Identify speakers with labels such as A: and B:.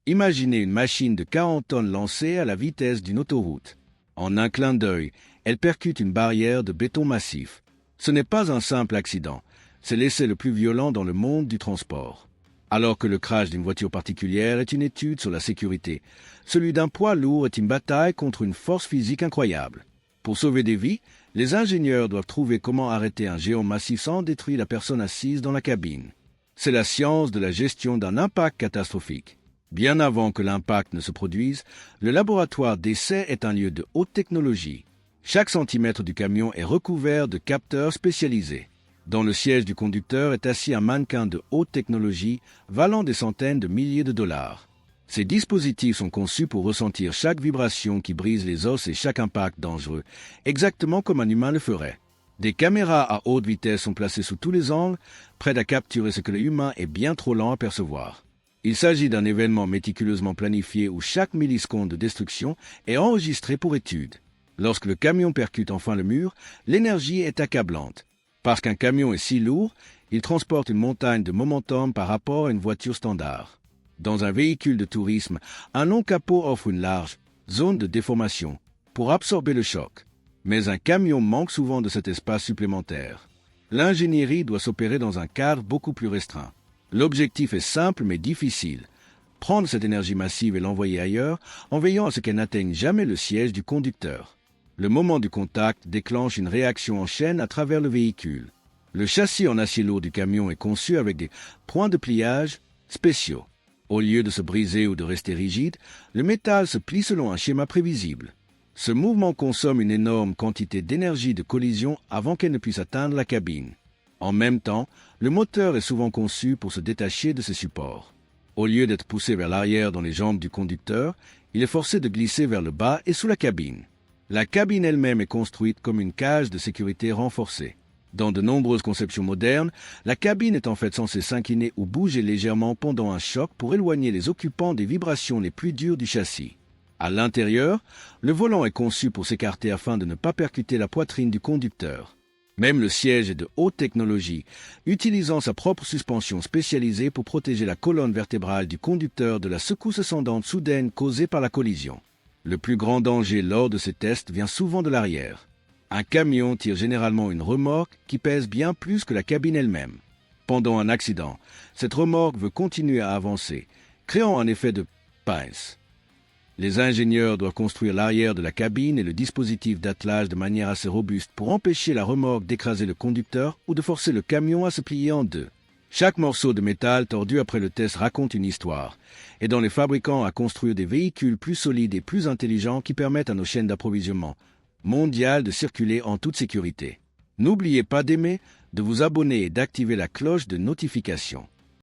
A: Imaginez une machine de 40 tonnes lancée à la vitesse d'une autoroute. En un clin d'œil, elle percute une barrière de béton massif. Ce n'est pas un simple accident, c'est l'essai le plus violent dans le monde du transport. Alors que le crash d'une voiture particulière est une étude sur la sécurité, celui d'un poids lourd est une bataille contre une force physique incroyable. Pour sauver des vies, les ingénieurs doivent trouver comment arrêter un géant massif sans détruire la personne assise dans la cabine. C'est la science de la gestion d'un impact catastrophique. Bien avant que l'impact ne se produise, le laboratoire d'essai est un lieu de haute technologie. Chaque centimètre du camion est recouvert de capteurs spécialisés. Dans le siège du conducteur est assis un mannequin de haute technologie valant des centaines de milliers de dollars. Ces dispositifs sont conçus pour ressentir chaque vibration qui brise les os et chaque impact dangereux, exactement comme un humain le ferait. Des caméras à haute vitesse sont placées sous tous les angles, prêtes à capturer ce que l'humain est bien trop lent à percevoir. Il s'agit d'un événement méticuleusement planifié où chaque milliseconde de destruction est enregistrée pour étude. Lorsque le camion percute enfin le mur, l'énergie est accablante. Parce qu'un camion est si lourd, il transporte une montagne de momentum par rapport à une voiture standard. Dans un véhicule de tourisme, un long capot offre une large zone de déformation pour absorber le choc. Mais un camion manque souvent de cet espace supplémentaire. L'ingénierie doit s'opérer dans un cadre beaucoup plus restreint. L'objectif est simple mais difficile. Prendre cette énergie massive et l'envoyer ailleurs en veillant à ce qu'elle n'atteigne jamais le siège du conducteur. Le moment du contact déclenche une réaction en chaîne à travers le véhicule. Le châssis en acier lourd du camion est conçu avec des points de pliage spéciaux. Au lieu de se briser ou de rester rigide, le métal se plie selon un schéma prévisible. Ce mouvement consomme une énorme quantité d'énergie de collision avant qu'elle ne puisse atteindre la cabine. En même temps, le moteur est souvent conçu pour se détacher de ses supports. Au lieu d'être poussé vers l'arrière dans les jambes du conducteur, il est forcé de glisser vers le bas et sous la cabine. La cabine elle-même est construite comme une cage de sécurité renforcée. Dans de nombreuses conceptions modernes, la cabine est en fait censée s'incliner ou bouger légèrement pendant un choc pour éloigner les occupants des vibrations les plus dures du châssis. À l'intérieur, le volant est conçu pour s'écarter afin de ne pas percuter la poitrine du conducteur. Même le siège est de haute technologie, utilisant sa propre suspension spécialisée pour protéger la colonne vertébrale du conducteur de la secousse ascendante soudaine causée par la collision. Le plus grand danger lors de ces tests vient souvent de l'arrière. Un camion tire généralement une remorque qui pèse bien plus que la cabine elle-même. Pendant un accident, cette remorque veut continuer à avancer, créant un effet de pince. Les ingénieurs doivent construire l'arrière de la cabine et le dispositif d'attelage de manière assez robuste pour empêcher la remorque d'écraser le conducteur ou de forcer le camion à se plier en deux. Chaque morceau de métal tordu après le test raconte une histoire, aidant les fabricants à construire des véhicules plus solides et plus intelligents qui permettent à nos chaînes d'approvisionnement mondiales de circuler en toute sécurité. N'oubliez pas d'aimer, de vous abonner et d'activer la cloche de notification.